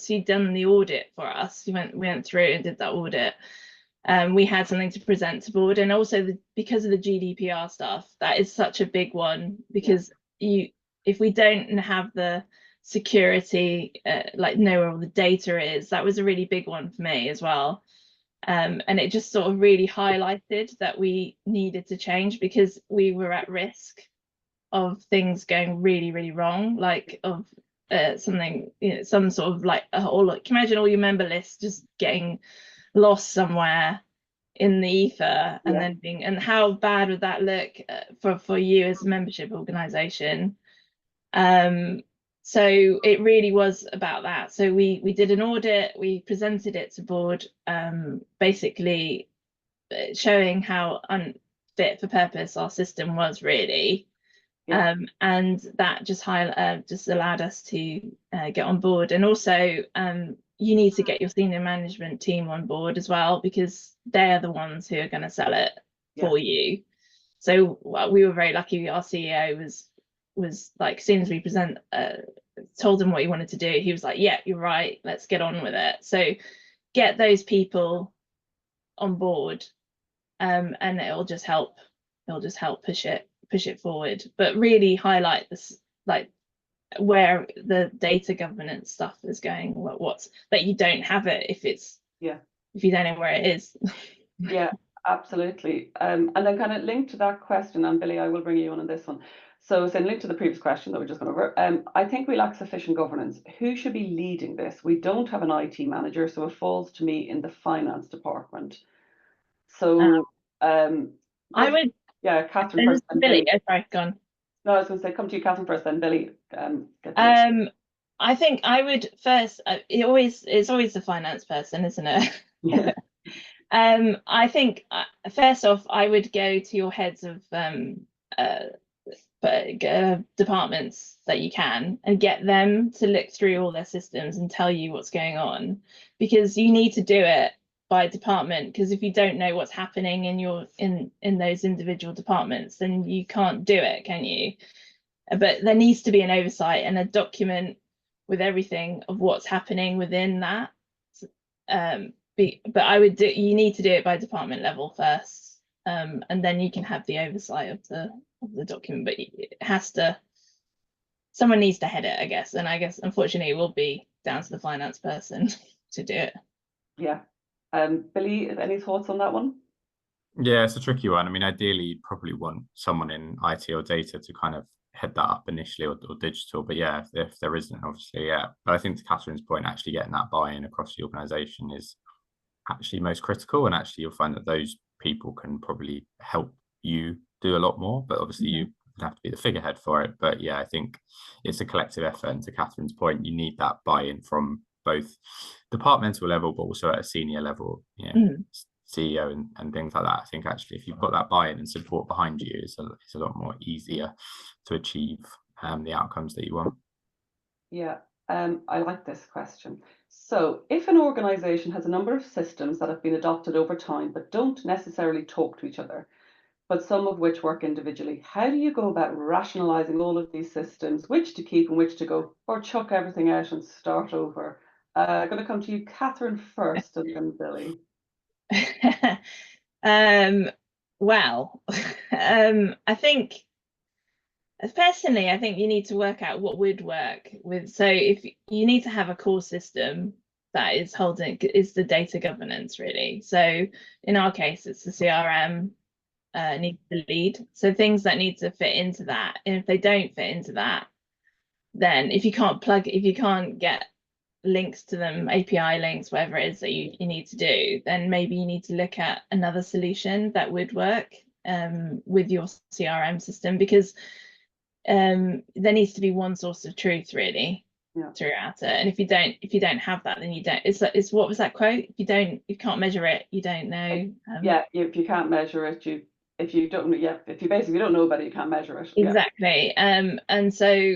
you'd done the audit for us, we went through and did that audit. We had something to present to board, and also because of the GDPR stuff, that is such a big one, because if we don't have the security, like know where all the data is, that was a really big one for me as well. And it just sort of really highlighted that we needed to change, because we were at risk of things going really, really wrong, like of something, some sort of like, can you imagine all your member lists just getting lost somewhere in the ether, and then and how bad would that look for you as a membership organization? So it really was about that. So we did an audit, we presented it to board, basically showing how unfit for purpose our system was, really. And that just allowed us to get on board. And also you need to get your senior management team on board as well, because they're the ones who are going to sell it for you. So we were very lucky. Our CEO was like, as soon as we told him what he wanted to do, he was like, yeah, you're right, let's get on with it. So get those people on board, and it'll just help push it forward, but really highlight this, like where the data governance stuff is going, what's that you don't have it if you don't know where it is. Yeah, absolutely. And then kind of linked to that question, and Billy, I will bring you on this one. So linked to the previous question that we just gone over, I think we lack sufficient governance. Who should be leading this? We don't have an IT manager, so it falls to me in the finance department. So I would, Catherine first, and Billy. Sorry, go on. No, I was going to say, come to you, Catherine, first, then Billy. I think I would first. It's always the finance person, isn't it? Yeah. I think first off, I would go to your heads of departments that you can, and get them to look through all their systems and tell you what's going on, because you need to do it by department, because if you don't know what's happening in those individual departments, then you can't do it, can you? But there needs to be an oversight and a document with everything of what's happening within that. But you need to do it by department level first, and then you can have the oversight of the document. But it has to, someone needs to head it, I guess. And I guess unfortunately it will be down to the finance person to do it. Yeah. Billy, any thoughts on that one? Yeah, it's a tricky one. I mean, ideally, you'd probably want someone in IT or data to kind of head that up initially, or digital. But yeah, if there isn't, obviously, yeah. But I think to Catherine's point, actually getting that buy-in across the organisation is actually most critical. And actually, you'll find that those people can probably help you do a lot more. But obviously, you have to be the figurehead for it. But yeah, I think it's a collective effort. And to Catherine's point, you need that buy-in from both departmental level, but also at a senior level, CEO and things like that. I think actually, if you've got that buy-in and support behind you, it's a lot more easier to achieve the outcomes that you want. Yeah, I like this question. So if an organization has a number of systems that have been adopted over time but don't necessarily talk to each other, but some of which work individually, how do you go about rationalizing all of these systems, which to keep and which to go, or chuck everything out and start over? I'm going to come to you, Catherine, first, and then Billy. Well, I think personally, I think you need to work out what would work with. So if you need to have a core system that is the data governance, really. So in our case, it's the CRM needs to lead. So things that need to fit into that, and if they don't fit into that, then if you can't get links to them, API links, whatever it is that you need to do, then maybe you need to look at another solution that would work with your CRM system, because there needs to be one source of truth really throughout it. And if you don't have that, then you don't. It's what was that quote? If you can't measure it, you don't know. If you can't measure it, if you basically don't know about it, you can't measure it. Exactly. And so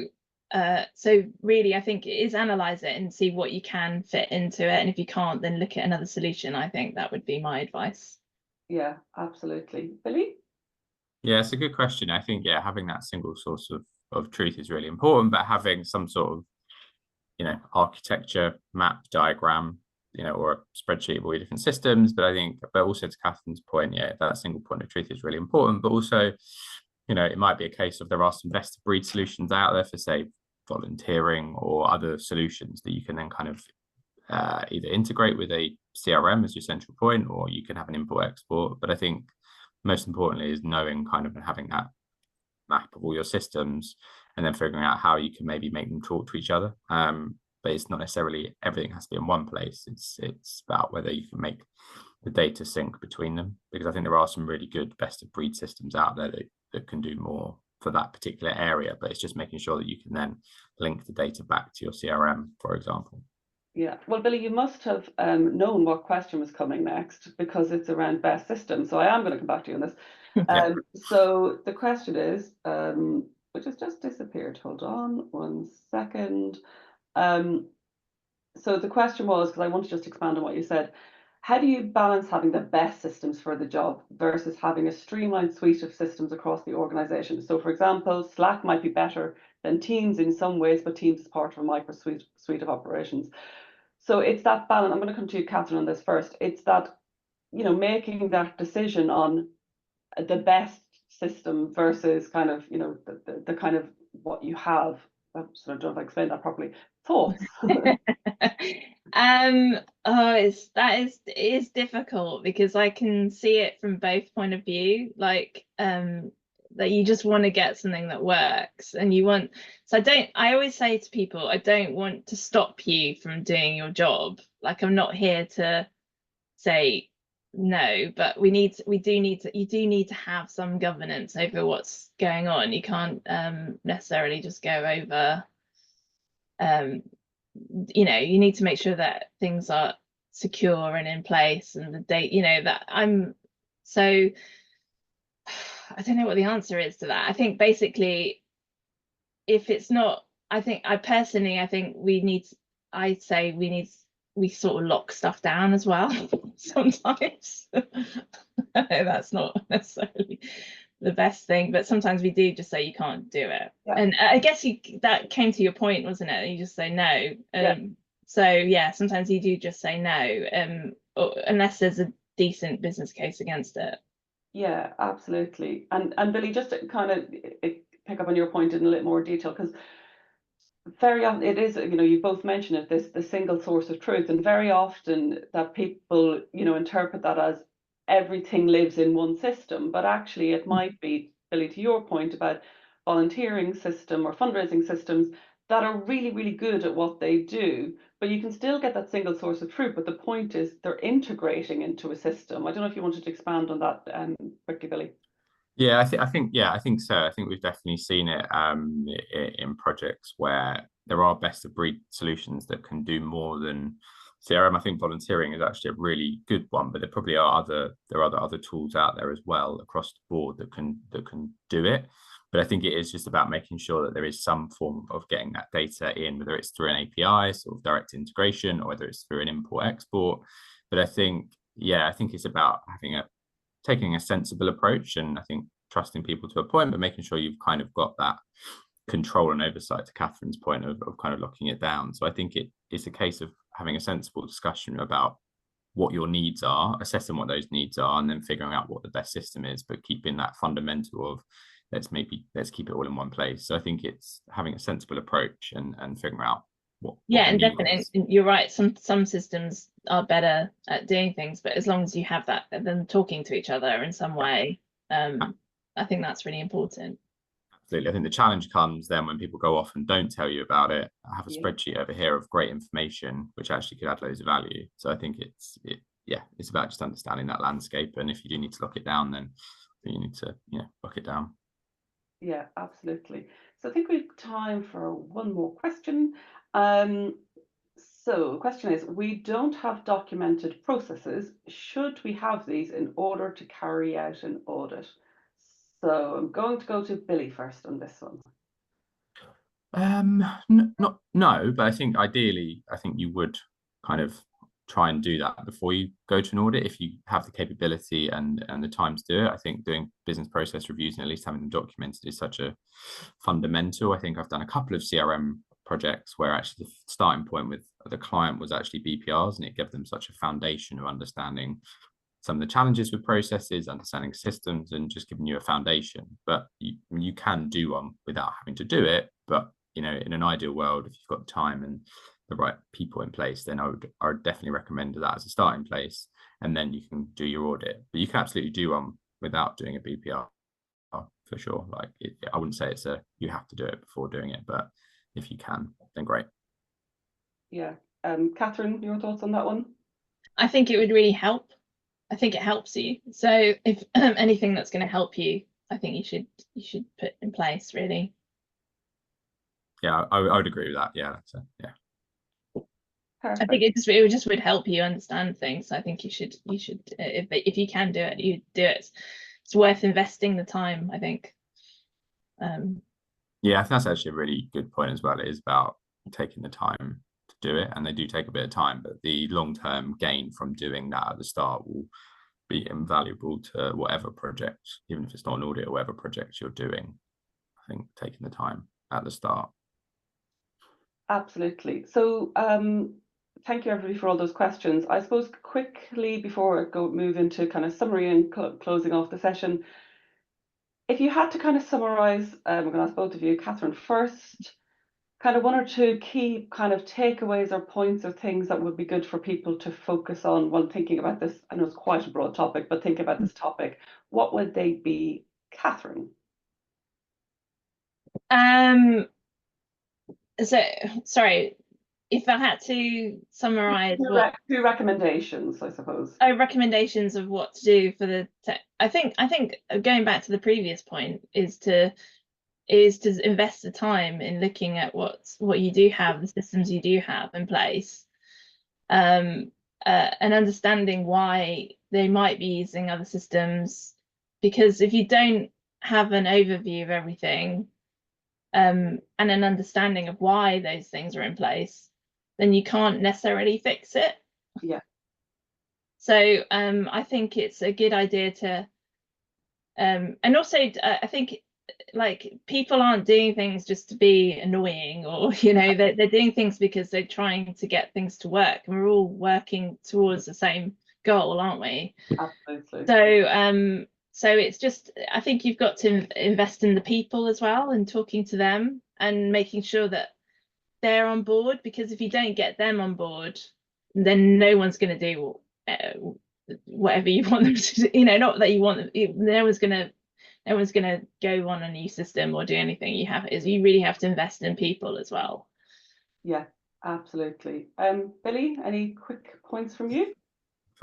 really, I think it is analyze it and see what you can fit into it, and if you can't, then look at another solution. I think that would be my advice. Yeah, absolutely. Billy? Yeah, it's a good question. I think, yeah, having that single source of truth is really important, but having some sort of, architecture, map, diagram, or a spreadsheet of all your different systems. But also to Catherine's point, yeah, that single point of truth is really important. But also, it might be a case of there are some best of breed solutions out there for, say, volunteering or other solutions that you can then kind of either integrate with a CRM as your central point, or you can have an import export. But I think most importantly is knowing kind of and having that map of all your systems, and then figuring out how you can maybe make them talk to each other. But it's not necessarily everything has to be in one place. It's about whether you can make the data sync between them, because I think there are some really good best of breed systems out there that can do more for that particular area, but it's just making sure that you can then link the data back to your CRM, for example. Yeah, well, Billy, you must have known what question was coming next, because it's around best systems. So I am going to come back to you on this. So the question is, which has just disappeared. Hold on 1 second. So the question was, because I want to just expand on what you said, how do you balance having the best systems for the job versus having a streamlined suite of systems across the organization? So for example, Slack might be better than Teams in some ways, but Teams is part of a micro suite of operations. So it's that balance. I'm going to come to you, Catherine, on this first. It's that, making that decision on the best system versus kind of, the kind of what you have. I sort of don't know if I explained that properly. Thoughts? It is difficult, because I can see it from both point of view, like that you just want to get something that works, and I always say to people, I don't want to stop you from doing your job. Like, I'm not here to say no, but you do need to have some governance over what's going on. You can't necessarily just go over you need to make sure that things are secure and in place, and the date, that so I don't know what the answer is to that. I think basically, if it's not, I think we sort of lock stuff down as well sometimes. I know that's not necessarily the best thing, but sometimes we do just say you can't do it. Yeah. And I guess that came to your point, wasn't it? You just say no. So yeah, sometimes you do just say no, unless there's a decent business case against it. Yeah, absolutely. And Billy, just to kind of pick up on your point in a little more detail, because very often it is, you both mentioned it, the single source of truth, and very often that people, interpret that as everything lives in one system, but actually it might be, Billy, to your point about volunteering system or fundraising systems that are really, really good at what they do, but you can still get that single source of truth. But the point is they're integrating into a system. I don't know if you wanted to expand on that quickly, Billy. Yeah, I think so. I think we've definitely seen it in projects where there are best of breed solutions that can do more than CRM. I think volunteering is actually a really good one, but there probably are other tools out there as well across the board that can do it. But I think it is just about making sure that there is some form of getting that data in, whether it's through an API, sort of direct integration, or whether it's through an import export. But I think it's about taking a sensible approach, and I think trusting people to a point, but making sure you've kind of got that control and oversight, to Catherine's point, of kind of locking it down. So I think it's a case of having a sensible discussion about what your needs are, assessing what those needs are, and then figuring out what the best system is, but keeping that fundamental of let's keep it all in one place. So I think it's having a sensible approach and figuring out what and definitely, you're right, some systems are better at doing things, but as long as you have them talking to each other in some way, I think that's really important. absolutely. I think the challenge comes then when people go off and don't tell you about it. I have a Yeah. spreadsheet over here of great information, which actually could add loads of value. So I think it's about just understanding that landscape. And if you do need to lock it down, then you need to, lock it down. Yeah, absolutely. So I think we've time for one more question. So the question is, we don't have documented processes. Should we have these in order to carry out an audit? So I'm going to go to Billy first on this one. No, but I think ideally, I think you would kind of try and do that before you go to an audit if you have the capability and the time to do it. I think doing business process reviews and at least having them documented is such a fundamental. I think I've done a couple of CRM projects where actually the starting point with the client was actually BPRs, and it gave them such a foundation of understanding some of the challenges with processes, understanding systems, and just giving you a foundation. But you can do one without having to do it. But in an ideal world, if you've got time and the right people in place, then I would definitely recommend that as a starting place, and then you can do your audit. But you can absolutely do one without doing a BPR for sure. Like I wouldn't say you have to do it before doing it, but if you can, then great. Yeah. Catherine, your thoughts on that one? I think it would really help. I think it helps you. So if anything that's going to help you, I think you should put in place, really. Yeah, I would agree with that. Yeah, yeah. Perfect. I think it just would help you understand things. So I think you should if you can do it, you do it. It's worth investing the time, I think. Yeah, I think that's actually a really good point as well. It is about taking the time to do it, and they do take a bit of time, but the long-term gain from doing that at the start will be invaluable to whatever project, even if it's not an audit or whatever project you're doing. I think taking the time at the start. Absolutely. So thank you everybody for all those questions. I suppose quickly before I move into kind of summary and closing off the session, if you had to kind of summarize, I'm going to ask both of you, Catherine first, kind of one or two key kind of takeaways or points or things that would be good for people to focus on when thinking about this. I know it's quite a broad topic, but think about this topic. What would they be, Catherine? So sorry, if I had to summarize two recommendations, I suppose. Recommendations of what to do for the I think going back to the previous point is to invest the time in looking at what you do have, the systems you do have in place, and understanding why they might be using other systems. Because if you don't have an overview of everything, and an understanding of why those things are in place, then you can't necessarily fix it. Yeah. So I think it's a good idea to, and also I think like people aren't doing things just to be annoying, or they're doing things because they're trying to get things to work, and we're all working towards the same goal, aren't we? Absolutely. So it's just, I think you've got to invest in the people as well, and talking to them and making sure that they're on board, because if you don't get them on board, then no one's going to do whatever you want them to do. Not that you want them, no one's gonna go on a new system or do anything. You really have to invest in people as well. Yeah, absolutely. Billy, any quick points from you?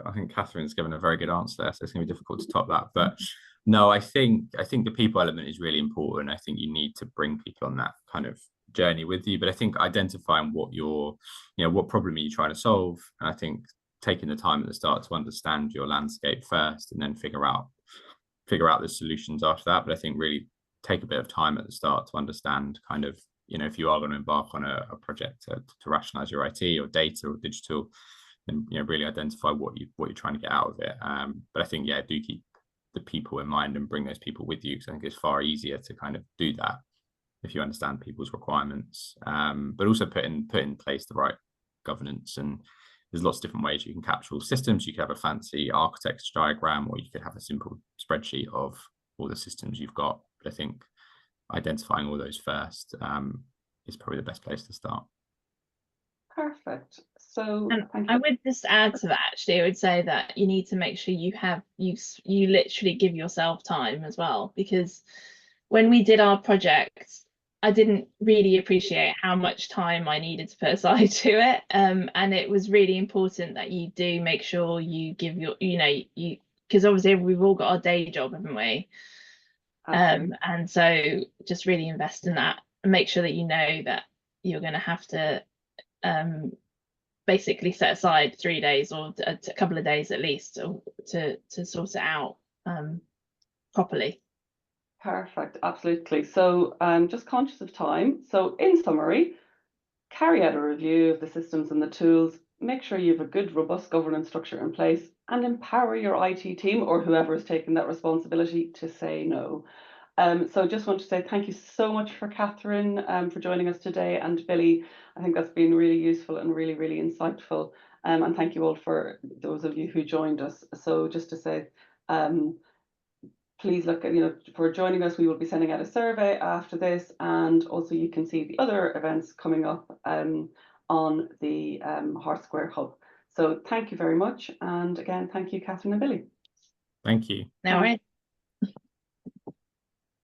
I think Catherine's given a very good answer there, so it's going to be difficult to top that. But no, I think the people element is really important. I think you need to bring people on that kind of journey with you. But I think identifying what what problem are you trying to solve, and I think taking the time at the start to understand your landscape first, and then figure out the solutions after that. But I think really take a bit of time at the start to understand kind of if you are going to embark on a project to rationalize your IT or data or digital, and really identify what you're trying to get out of it. But I think do keep the people in mind and bring those people with you, because I think it's far easier to kind of do that if you understand people's requirements, but also put in place the right governance. And there's lots of different ways you can capture all systems. You could have a fancy architecture diagram, or you could have a simple spreadsheet of all the systems you've got. But I think identifying all those first is probably the best place to start. Perfect. So I would just add to that, actually. I would say that you need to make sure you literally give yourself time as well, because when we did our project, I didn't really appreciate how much time I needed to put aside to it. And it was really important that you do make sure you give your, because obviously we've all got our day job, haven't we? And so just really invest in that and make sure that you know that you're going to have to basically set aside 3 days or a couple of days at least to sort it out properly. Perfect, absolutely. So I'm just conscious of time. So in summary, carry out a review of the systems and the tools, make sure you have a good, robust governance structure in place, and empower your IT team or whoever is taking that responsibility to say no. So just want to say thank you so much for Catherine for joining us today, and Billy. I think that's been really useful and really, really insightful. And thank you all for those of you who joined us. So just to say, please look at, for joining us. We will be sending out a survey after this, and also you can see the other events coming up on the Hart Square Hub. So thank you very much. And again, thank you, Catherine and Billy. Thank you. No worries.